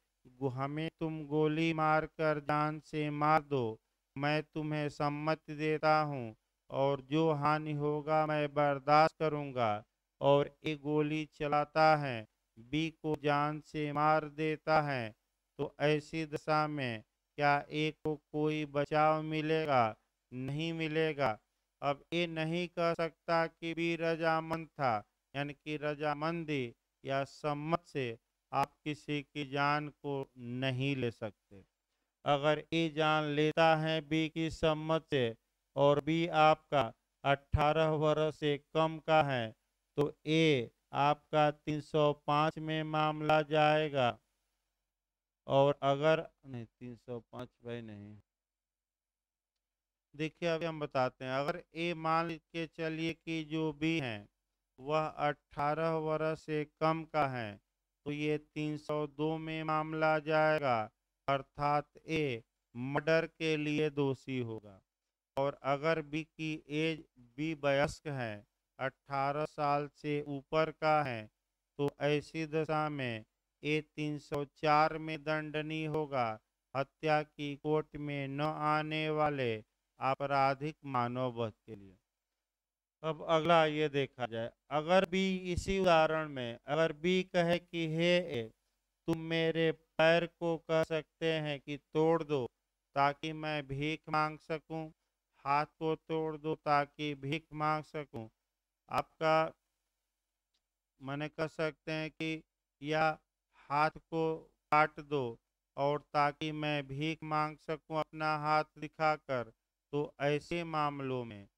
हमें तुम गोली मार कर जान से मार दो, मैं तुम्हें सम्मति देता हूँ और जो हानि होगा मैं बर्दाश्त करूँगा। और ए गोली चलाता है, बी को जान से मार देता है, तो ऐसी दशा में क्या ए को कोई बचाव मिलेगा, नहीं मिलेगा। अब ये नहीं कह सकता कि भी रजामंद था, यानी कि रजामंदी या सम्मत से आप किसी की जान को नहीं ले सकते। अगर ए जान लेता है बी की सम्मत से और बी आपका 18 वर्ष से कम का है, तो ए आपका 305 में मामला जाएगा। और अगर नहीं, 305 भाई नहीं, देखिए अभी हम बताते हैं। अगर ए मान के चलिए कि जो बी है वह 18 वर्ष से कम का है, तो ये 302 में मामला जाएगा, अर्थात ए मर्डर के लिए दोषी होगा। और अगर बी की एज, बी वयस्क है, 18 साल से ऊपर का है, तो ऐसी दशा में ए 304 में दंडनीय होगा, हत्या की कोर्ट में न आने वाले आपराधिक मानववध के लिए। अब अगला ये देखा जाए। अगर बी, इसी उदाहरण में अगर बी कहे कि हे ए, तुम मेरे पैर को कह सकते हैं कि तोड़ दो ताकि मैं भीख मांग सकूं, हाथ को तोड़ दो ताकि भीख मांग सकूं, आपका मने कह सकते हैं कि या हाथ को काट दो और ताकि मैं भीख मांग सकूं अपना हाथ दिखाकर, तो ऐसे मामलों में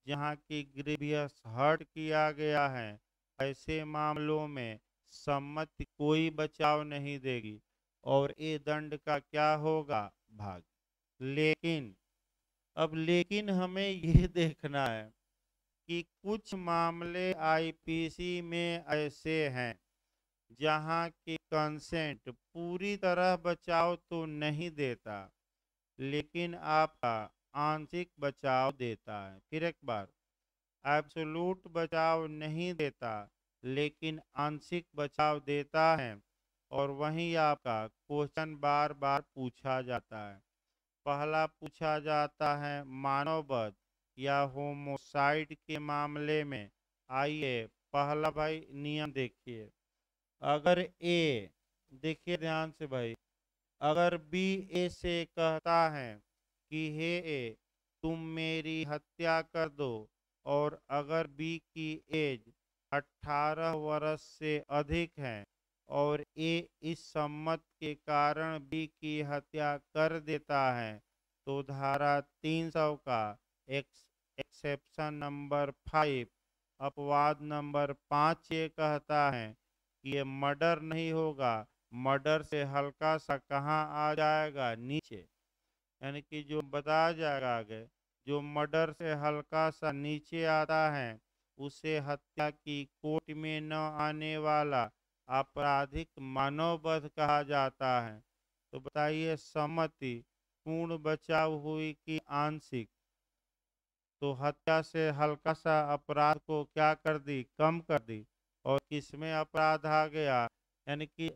जहां की ग्रीवियस हर्ट किया गया है, ऐसे मामलों में सम्मति कोई बचाव नहीं देगी और ये दंड का क्या होगा, भाग। लेकिन अब लेकिन हमें ये देखना है कि कुछ मामले आईपीसी में ऐसे हैं जहां की कंसेंट पूरी तरह बचाव तो नहीं देता, लेकिन आपका आंशिक बचाव देता है। फिर एक बार, एब्सोलूट बचाव नहीं देता, लेकिन आंशिक बचाव देता है। और वहीं आपका क्वेश्चन बार बार पूछा जाता है। पहला पूछा जाता है मानववध या होमोसाइड के मामले में। आइए पहला भाई नियम देखिए। अगर ए, देखिए ध्यान से भाई, अगर बी ए से कहता है कि हे ए, तुम मेरी हत्या कर दो, और अगर बी की एज 18 वर्ष से अधिक है और ए इस सम्मत के कारण बी की हत्या कर देता है, तो धारा 300 का एक्सेप्शन नंबर 5, अपवाद नंबर 5 ये कहता है कि ये मर्डर नहीं होगा। मर्डर से हल्का सा कहाँ आ जाएगा, नीचे, यानी कि जो बताया जाएगा आगे, जो मर्डर से हल्का सा नीचे आता है उसे हत्या की कोर्ट में न आने वाला आपराधिक मानववध कहा जाता है। तो बताइए, सम्मति पूर्ण बचाव हुई कि आंशिक? तो हत्या से हल्का सा अपराध को क्या कर दी, कम कर दी। और किसमें अपराध आ गया, यानी कि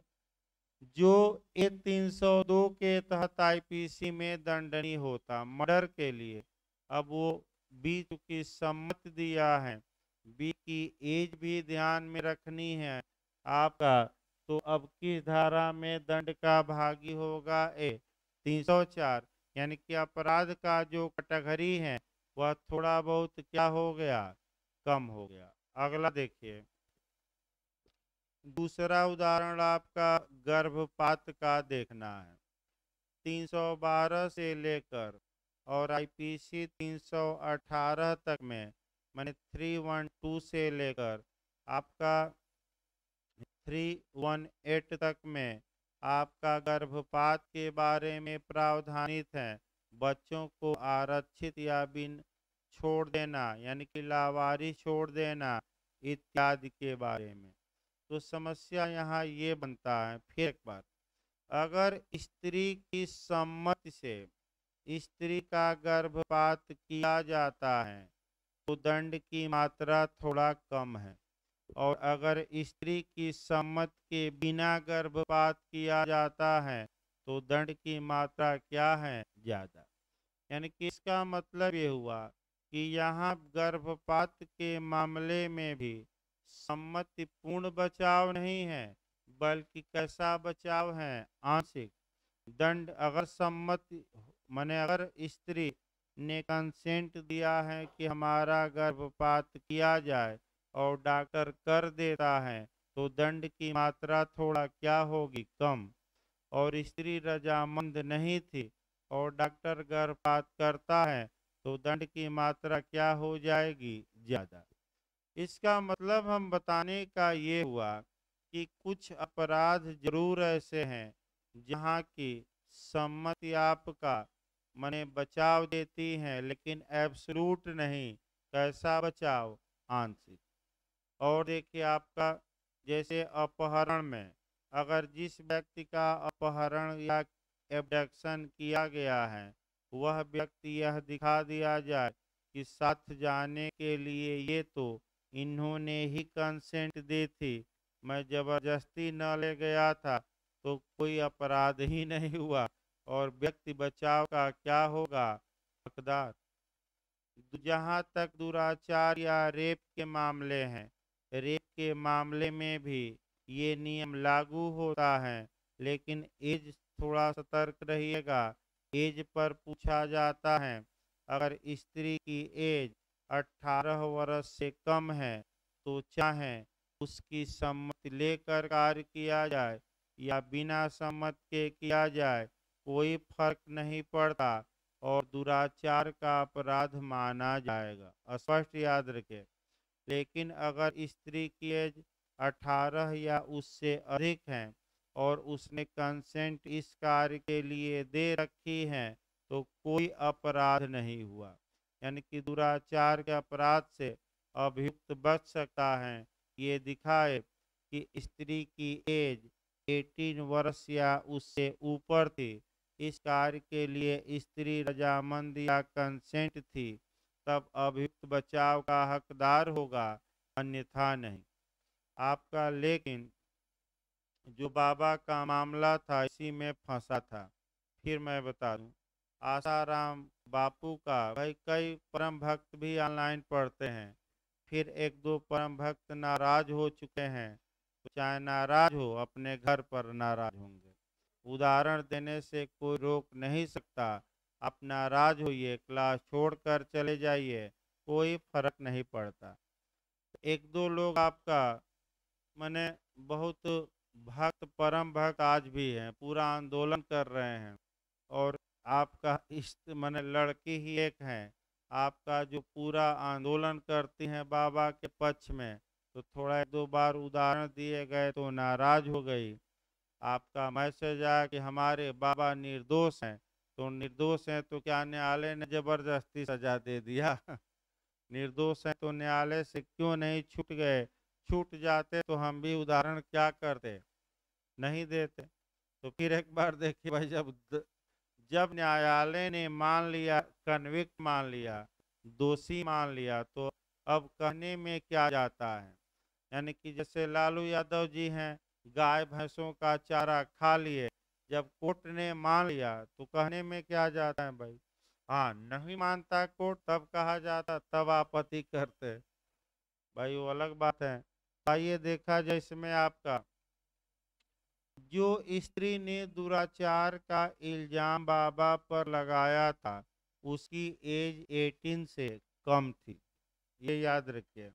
जो ए 302 के तहत आईपीसी में दंडनीय होता मर्डर के लिए, अब वो बी की सम्मत दिया है, बी की एज भी ध्यान में रखनी है आपका। तो अब किस धारा में दंड का भागी होगा, ए 304, यानी कि अपराध का जो कैटेगरी है वह थोड़ा बहुत क्या हो गया, कम हो गया। अगला देखिए, दूसरा उदाहरण आपका गर्भपात का देखना है। 312 से लेकर और आईपीसी 318 तक में, मैंने 312 से लेकर आपका 318 तक में आपका गर्भपात के बारे में प्रावधानित है। बच्चों को आरक्षित या बिन छोड़ देना, यानी कि लावारिस छोड़ देना इत्यादि के बारे में। तो समस्या यहाँ ये बनता है, फिर एक बार, अगर स्त्री की सम्मति से स्त्री का गर्भपात किया जाता है तो दंड की मात्रा थोड़ा कम है, और अगर स्त्री की सम्मति के बिना गर्भपात किया जाता है तो दंड की मात्रा क्या है, ज्यादा। यानी कि इसका मतलब ये हुआ कि यहाँ गर्भपात के मामले में भी सम्मति पूर्ण बचाव नहीं है, बल्कि कैसा बचाव है, आंशिक। दंड अगर सम्मति माने अगर स्त्री ने कंसेंट दिया है कि हमारा गर्भपात किया जाए और डॉक्टर कर देता है तो दंड की मात्रा थोड़ा क्या होगी, कम। और स्त्री रजामंद नहीं थी और डॉक्टर गर्भपात करता है तो दंड की मात्रा क्या हो जाएगी, ज्यादा। इसका मतलब हम बताने का ये हुआ कि कुछ अपराध जरूर ऐसे हैं जहाँ की सम्मति आपका मने बचाव देती है, लेकिन एब्सोल्यूट नहीं। कैसा बचाव, आंशिक। और देखिए आपका, जैसे अपहरण में, अगर जिस व्यक्ति का अपहरण या एब्डक्शन किया गया है वह व्यक्ति यह दिखा दिया जाए कि साथ जाने के लिए ये तो इन्होंने ही कंसेंट दी थी, मैं जबरदस्ती न ले गया था, तो कोई अपराध ही नहीं हुआ और व्यक्ति बचाव का क्या होगा, हकदार। जहाँ तक दुराचार या रेप के मामले हैं, रेप के मामले में भी ये नियम लागू होता है, लेकिन एज थोड़ा सतर्क रहिएगा। एज पर पूछा जाता है, अगर स्त्री की एज 18 वर्ष से कम है तो चाहे उसकी सम्मति लेकर कार्य किया जाए या बिना सम्मत के किया जाए, कोई फर्क नहीं पड़ता और दुराचार का अपराध माना जाएगा, स्पष्ट याद रखें। लेकिन अगर स्त्री की एज 18 या उससे अधिक है और उसने कंसेंट इस कार्य के लिए दे रखी है तो कोई अपराध नहीं हुआ, यानी कि दुराचार के अपराध से अभियुक्त बच सकता है ये दिखाए कि स्त्री की एज 18 वर्ष या उससे ऊपर थी, इस कार्य के लिए स्त्री रजामंद या कंसेंट थी, तब अभियुक्त बचाव का हकदार होगा, अन्यथा नहीं आपका। लेकिन जो बाबा का मामला था इसी में फंसा था। फिर मैं बता दूं, आसाराम बापू का, भाई कई परम भक्त भी ऑनलाइन पढ़ते हैं, फिर एक दो परम भक्त नाराज हो चुके हैं, तो चाहे नाराज हो अपने घर पर नाराज होंगे। उदाहरण देने से कोई रोक नहीं सकता, आप नाराज होइए, क्लास छोड़कर चले जाइए, कोई फर्क नहीं पड़ता। एक दो लोग आपका माने बहुत भक्त, परम भक्त आज भी हैं, पूरा आंदोलन कर रहे हैं, और आपका इस माने लड़की ही एक हैं, आपका जो पूरा आंदोलन करती हैं बाबा के पक्ष में, तो थोड़ा एक दो बार उदाहरण दिए गए तो नाराज हो गई। आपका मैसेज आया कि हमारे बाबा निर्दोष हैं, तो निर्दोष हैं तो क्या न्यायालय ने जबरदस्ती सजा दे दिया? निर्दोष हैं तो न्यायालय से क्यों नहीं छूट गए? छूट जाते तो हम भी उदाहरण क्या करते? नहीं देते। तो फिर एक बार देखिए भाई, जब न्यायालय ने मान लिया, कन्विक्ट मान लिया, दोषी मान लिया, तो अब कहने में क्या जाता है? यानी कि जैसे लालू यादव जी हैं, गाय भैंसों का चारा खा लिए, जब कोर्ट ने मान लिया तो कहने में क्या जाता है भाई? हाँ, नहीं मानता कोर्ट तब कहा जाता, तब आपत्ति करते भाई, वो अलग बात है। आइए देखा जाए इसमें आपका जो स्त्री ने दुराचार का इल्जाम बाबा पर लगाया था, उसकी एज 18 से कम थी, ये याद रखिए।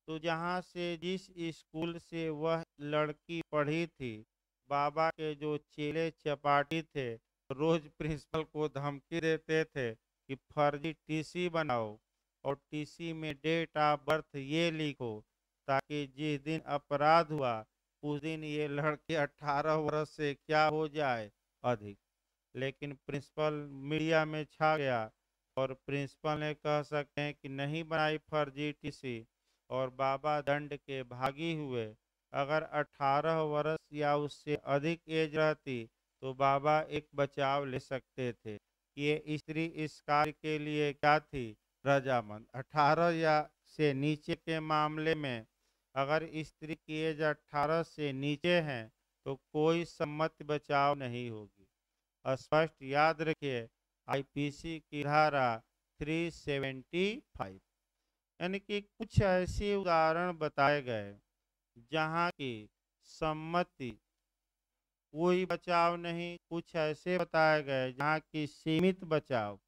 तो जहाँ से जिस स्कूल से वह लड़की पढ़ी थी, बाबा के जो चेले चपाटी थे, रोज प्रिंसिपल को धमकी देते थे कि फर्जी टीसी बनाओ और टीसी में डेट ऑफ बर्थ ये लिखो, ताकि जिस दिन अपराध हुआ उस दिन ये लड़के 18 वर्ष से क्या हो जाए, अधिक। लेकिन प्रिंसिपल मीडिया में छा गया, और प्रिंसिपल ने कह सकते हैं कि नहीं बनाई फर्जी टीसी, और बाबा दंड के भागी हुए। अगर 18 वर्ष या उससे अधिक एज रहती तो बाबा एक बचाव ले सकते थे कि ये स्त्री इस कार्य के लिए क्या थी, रजामंद। 18 या से नीचे के मामले में अगर स्त्री की एज 18 से नीचे है तो कोई सम्मत बचाव नहीं होगी। स्पष्ट याद रखिए, आईपीसी की धारा 375। यानी कि कुछ ऐसे उदाहरण बताए गए जहाँ की सम्मति, कोई बचाव नहीं, कुछ ऐसे बताए गए जहाँ की सीमित बचाव,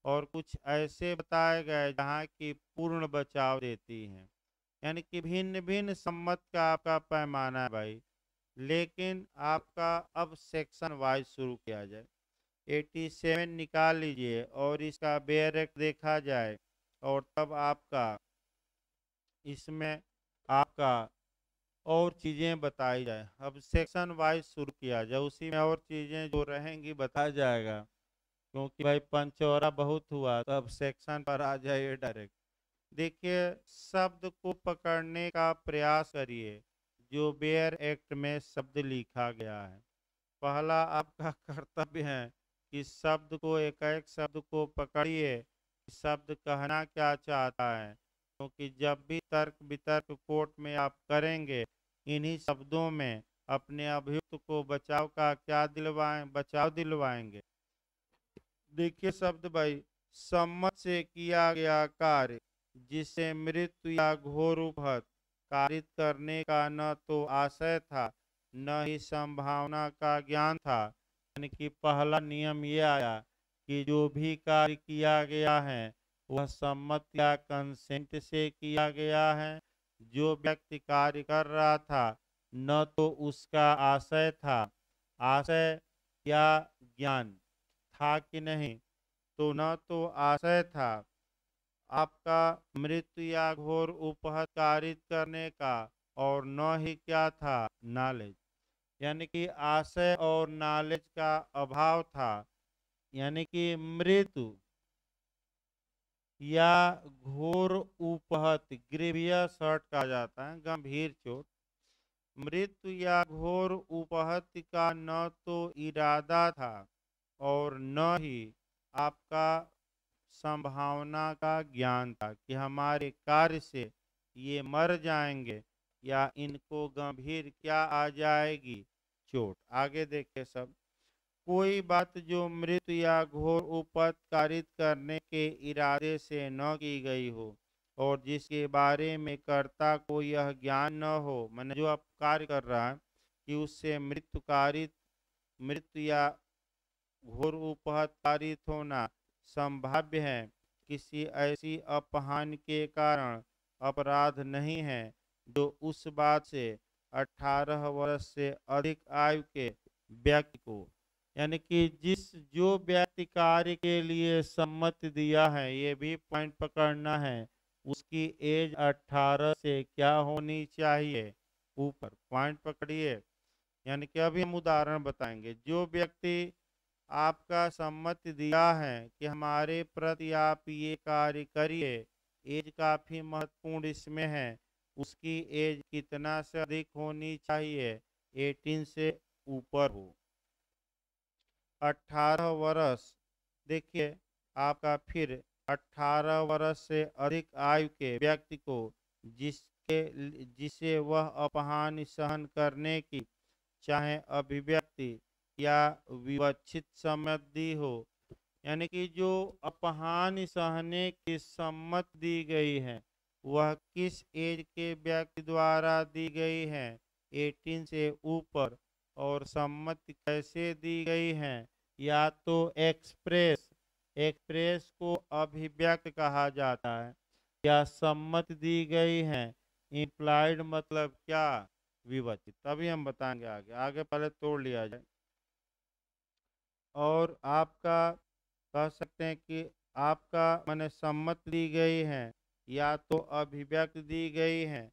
और कुछ ऐसे बताए गए जहाँ की पूर्ण बचाव देती हैं। यानी कि भिन्न भिन्न सम्मत का आपका पैमाना है भाई। लेकिन आपका अब सेक्शन वाइज शुरू किया जाए। 87 निकाल लीजिए और इसका बेयर एक्ट देखा जाए, और तब आपका इसमें आपका और चीज़ें बताई जाए। अब सेक्शन वाइज शुरू किया जाए, उसी में और चीज़ें जो रहेंगी बताया जाएगा, क्योंकि भाई पंचौरा बहुत हुआ, तो अब सेक्शन पर आ जाइए डायरेक्ट। देखिए, शब्द को पकड़ने का प्रयास करिए जो बेयर एक्ट में शब्द लिखा गया है। पहला आपका कर्तव्य है कि शब्द को, एक एक शब्द को पकड़िए, शब्द कहना क्या चाहता है, क्योंकि जब भी तर्क वितर्क कोर्ट में आप करेंगे, इन्हीं शब्दों में अपने अभियुक्त को बचाव का क्या दिलवाएं, बचाव दिलवाएंगे। देखिए शब्द भाई, सम्मत से किया गया कार्य जिसे मृत्यु या घोर उपहत कारित करने का न तो आशय था, न ही संभावना का ज्ञान था। यानी कि पहला नियम ये आया कि जो भी कार्य किया गया है वह सम्मत या कंसेंट से किया गया है। जो व्यक्ति कार्य कर रहा था, न तो उसका आशय था, आशय या ज्ञान था कि नहीं, तो न तो आशय था आपका मृत्यु या घोर उपहत कारित करने का, और न ही क्या था, नॉलेज। यानी कि आशय और नॉलेज का अभाव था। यानी कि मृत्यु या घोर उपहत, ग्रेवियस हर्ट कहा जाता है, गंभीर चोट। मृत्यु या घोर उपहत का न तो इरादा था और न ही आपका संभावना का ज्ञान था कि हमारे कार्य से ये मर जाएंगे या इनको गंभीर क्या आ जाएगी, चोट। आगे देखे सब, कोई बात जो मृत्यु या घोर उपद कारित करने के इरादे से न की गई हो, और जिसके बारे में कर्ता को यह ज्ञान न हो, मैंने जो आप कार्य कर रहा है कि उससे मृत्यु या घोर उपहत पारित होना संभाव्य है। किसी ऐसी अपहान के कारण अपराध नहीं है जो उस बात से 18 वर्ष से अधिक आयु के व्यक्ति को, यानी कि जिस जो व्यक्ति कार्य के लिए सम्मति दिया है, ये भी पॉइंट पकड़ना है, उसकी एज 18 से क्या होनी चाहिए, ऊपर पॉइंट पकड़िए। यानी कि अभी हम उदाहरण बताएंगे। जो व्यक्ति आपका सम्मति दिया है कि हमारे प्रति आप ये कार्य करिए, एज काफी महत्वपूर्ण इसमें है, उसकी एज कितना से अधिक होनी चाहिए, 18 से ऊपर हो। 18 वर्ष, देखिए आपका फिर 18 वर्ष से अधिक आयु के व्यक्ति को जिसे वह अपहान सहन करने की चाहे अभिव्यक्ति या विवक्षित सम्मति हो, यानी कि जो अपहान सहने की सम्मति दी गई है वह किस एज के व्यक्ति द्वारा दी गई है, 18 से ऊपर। और सम्मति कैसे दी गई है, या तो एक्सप्रेस, एक्सप्रेस को अभिव्यक्त कहा जाता है, या सम्मति दी गई है इम्प्लाइड मतलब क्या, विवचित। तभी हम बताएंगे आगे, आगे पहले तोड़ लिया जाए। और आपका कह सकते हैं कि आपका माने सम्मति दी गई है, या तो अभिव्यक्त दी गई है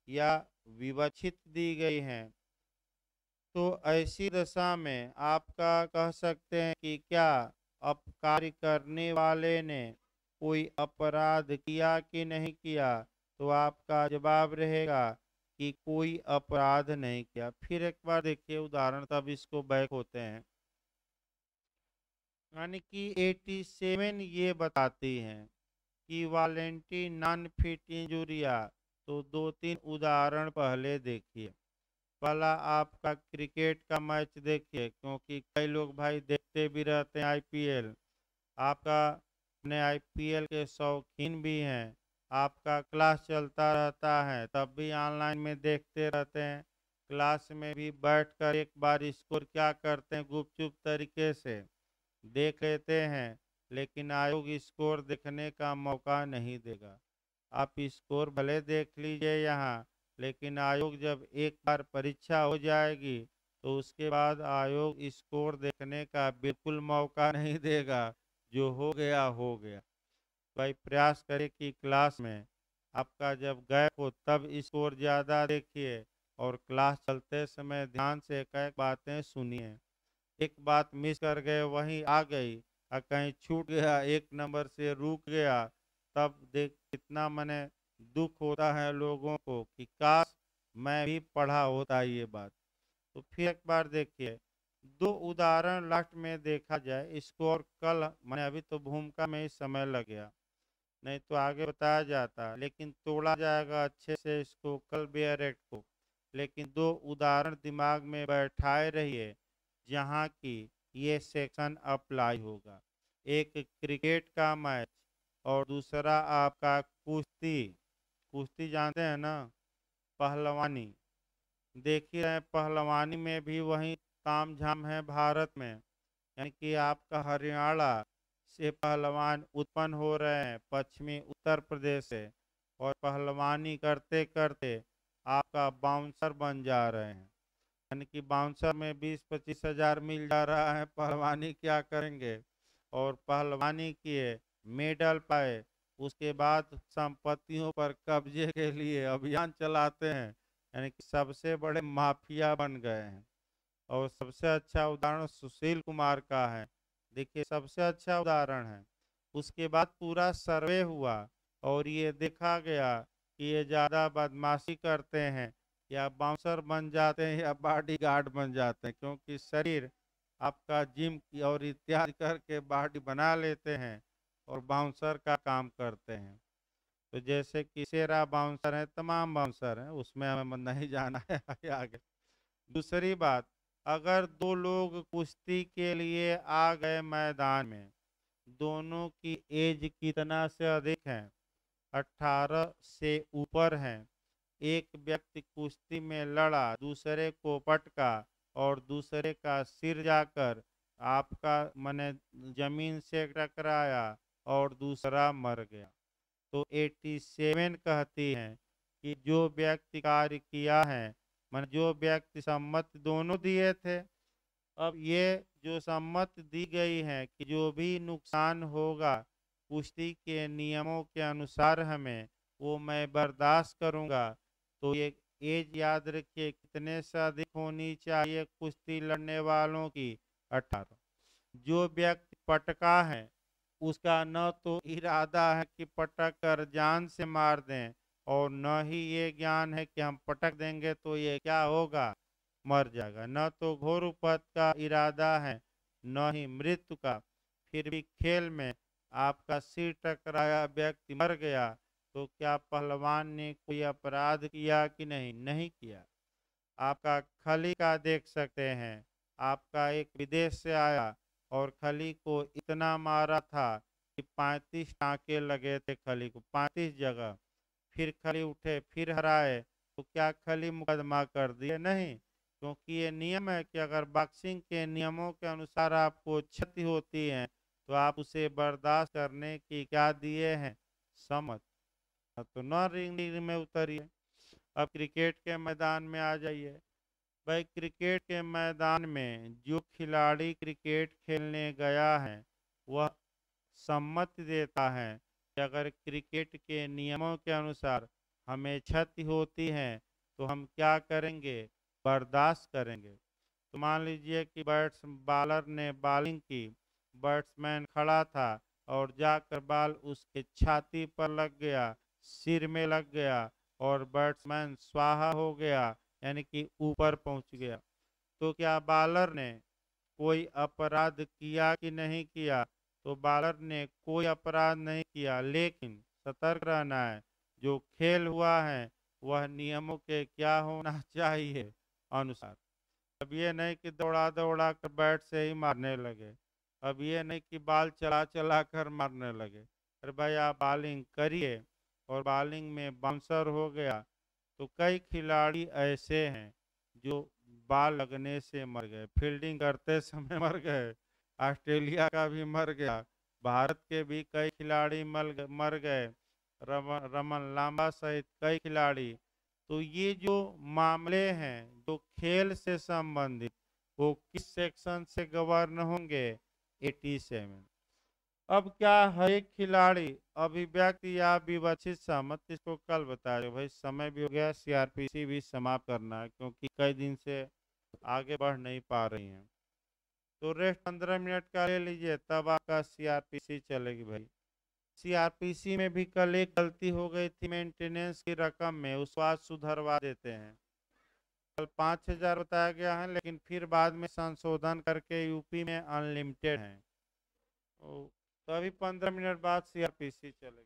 या विवक्षित दी गई है। तो ऐसी दशा में आपका कह सकते हैं कि क्या अब कार्य करने वाले ने कोई अपराध किया कि नहीं किया, तो आपका जवाब रहेगा कि कोई अपराध नहीं किया। फिर एक बार देखिए उदाहरण, तब इसको बैक होते हैं। यानी कि 87 ये बताती हैं कि वालेंटी नॉन फिट इंजुरिया। तो दो तीन उदाहरण पहले देखिए। पहला आपका क्रिकेट का मैच देखिए, क्योंकि कई लोग भाई देखते भी रहते हैं आईपीएल, आपका अपने आईपीएल के शौकीन भी हैं, आपका क्लास चलता रहता है तब भी ऑनलाइन में देखते रहते हैं, क्लास में भी बैठकर एक बार स्कोर क्या करते हैं गुपचुप तरीके से देख लेते हैं, लेकिन आयोग स्कोर देखने का मौका नहीं देगा। आप स्कोर भले देख लीजिए यहाँ, लेकिन आयोग जब एक बार परीक्षा हो जाएगी तो उसके बाद आयोग स्कोर देखने का बिल्कुल मौका नहीं देगा। जो हो गया हो गया। भाई प्रयास करें कि क्लास में आपका जब गैप हो तब स्कोर ज़्यादा देखिए, और क्लास चलते समय ध्यान से कई बातें सुनिए। एक बात मिस कर गए, वहीं आ गई और कहीं छूट गया, एक नंबर से रुक गया, तब देख कितना मने दुख होता है लोगों को कि काश मैं भी पढ़ा होता ये बात। तो फिर एक बार देखिए, दो उदाहरण लास्ट में देखा जाए इसको, और कल मैंने अभी तो भूमिका में ही समय लग गया, नहीं तो आगे बताया जाता, लेकिन तोड़ा जाएगा अच्छे से इसको कल बेयर एक्ट को। लेकिन दो उदाहरण दिमाग में बैठाए रहिए जहाँ की ये सेक्शन अप्लाई होगा। एक क्रिकेट का मैच और दूसरा आपका कुश्ती। कुश्ती जानते हैं ना, पहलवानी। देख ही रहे हैं, पहलवानी में भी वही ताम झाम है भारत में, यानी कि आपका हरियाणा से पहलवान उत्पन्न हो रहे हैं, पश्चिमी उत्तर प्रदेश से, और पहलवानी करते करते आपका बाउंसर बन जा रहे हैं। यानी कि बाउंसर में 20-25 हजार मिल जा रहा है, पहलवानी क्या करेंगे। और पहलवानी किए, मेडल पाए, उसके बाद संपत्तियों पर कब्जे के लिए अभियान चलाते हैं, यानी कि सबसे बड़े माफिया बन गए हैं। और सबसे अच्छा उदाहरण सुशील कुमार का है, देखिए सबसे अच्छा उदाहरण है। उसके बाद पूरा सर्वे हुआ और ये देखा गया कि ये ज़्यादा बदमाशी करते हैं या बाउंसर बन जाते हैं या बॉडी गार्ड बन जाते हैं, क्योंकि शरीर आपका जिम और इत्यादि करके बॉडी बना लेते हैं और बाउंसर का काम करते हैं। तो जैसे कि शेरा बाउंसर है, तमाम बाउंसर हैं, उसमें हमें नहीं जाना है आगे। दूसरी बात, अगर दो लोग कुश्ती के लिए आ गए मैदान में, दोनों की एज कितना से अधिक है, 18 से ऊपर है, एक व्यक्ति कुश्ती में लड़ा, दूसरे को पटका और दूसरे का सिर जाकर आपका मने जमीन से टकराया और दूसरा मर गया। तो 87 कहती हैं कि जो व्यक्ति कार्य किया है, मन जो व्यक्ति सम्मति दोनों दिए थे, अब ये जो सम्मति दी गई है कि जो भी नुकसान होगा कुश्ती के नियमों के अनुसार हमें, वो मैं बर्दाश्त करूंगा। तो ये एज याद रखिए कितने से अधिक होनी चाहिए कुश्ती लड़ने वालों की, 18। जो व्यक्ति पटका है उसका न तो इरादा है कि पटक कर जान से मार दें, और न ही ये ज्ञान है कि हम पटक देंगे तो ये क्या होगा, मर जाएगा। न तो घोर उपद का इरादा है, न ही मृत्यु का। फिर भी खेल में आपका सिर टकराया, व्यक्ति मर गया, तो क्या पहलवान ने कोई अपराध किया कि नहीं? नहीं किया। आपका खली का देख सकते हैं, आपका एक विदेश से आया और खली को इतना मारा था कि 35 टाँके लगे थे खली को, 35 जगह। फिर खली उठे, फिर हराए, तो क्या खली मुकदमा कर दिए? नहीं, क्योंकि ये नियम है कि अगर बॉक्सिंग के नियमों के अनुसार आपको क्षति होती है तो आप उसे बर्दाश्त करने की क्या दिए हैं? सम्मत। तो न रिंग में उतरिए। अब क्रिकेट के मैदान में आ जाइए। भाई क्रिकेट के मैदान में जो खिलाड़ी क्रिकेट खेलने गया है वह सम्मति देता है कि अगर क्रिकेट के नियमों के अनुसार हमें क्षति होती है तो हम क्या करेंगे? बर्दाश्त करेंगे। तो मान लीजिए कि बॉलर ने बॉलिंग की, बैट्समैन खड़ा था और जाकर बॉल उसके छाती पर लग गया, सिर में लग गया और बैट्समैन स्वाहा हो गया, यानी कि ऊपर पहुंच गया। तो क्या बॉलर ने कोई अपराध किया कि नहीं किया? तो बॉलर ने कोई अपराध नहीं किया, लेकिन सतर्क रहना है। जो खेल हुआ है वह नियमों के क्या होना चाहिए? अनुसार। अब ये नहीं कि दौड़ा दौड़ा कर बैट से ही मारने लगे, अब ये नहीं कि बाल चला चला कर मारने लगे। अरे भाई आप बॉलिंग करिए और बॉलिंग में बाउंसर हो गया। तो कई खिलाड़ी ऐसे हैं जो बाल लगने से मर गए, फील्डिंग करते समय मर गए, ऑस्ट्रेलिया का भी मर गया, भारत के भी कई खिलाड़ी मर गए, रमन रमन लांबा सहित कई खिलाड़ी। तो ये जो मामले हैं जो खेल से संबंधित, वो किस सेक्शन से गवर्न होंगे? 87। अब क्या है, एक खिलाड़ी अभिव्यक्ति या विवक्षित सहमति, इसको कल बताया भाई, समय भी हो गया, सीआरपीसी भी समाप्त करना है क्योंकि कई दिन से आगे बढ़ नहीं पा रही हैं। तो रेस्ट 15 मिनट का ले लीजिए, तब आपका सीआरपीसी चलेगी भाई। सीआरपीसी में भी कल एक गलती हो गई थी मेंटेनेंस की रकम में, उसको आज सुधरवा देते हैं। कल 5,000 बताया गया है, लेकिन फिर बाद में संशोधन करके यूपी में अनलिमिटेड है। तो अभी 15 मिनट बाद सीआरपीसी चलेगी।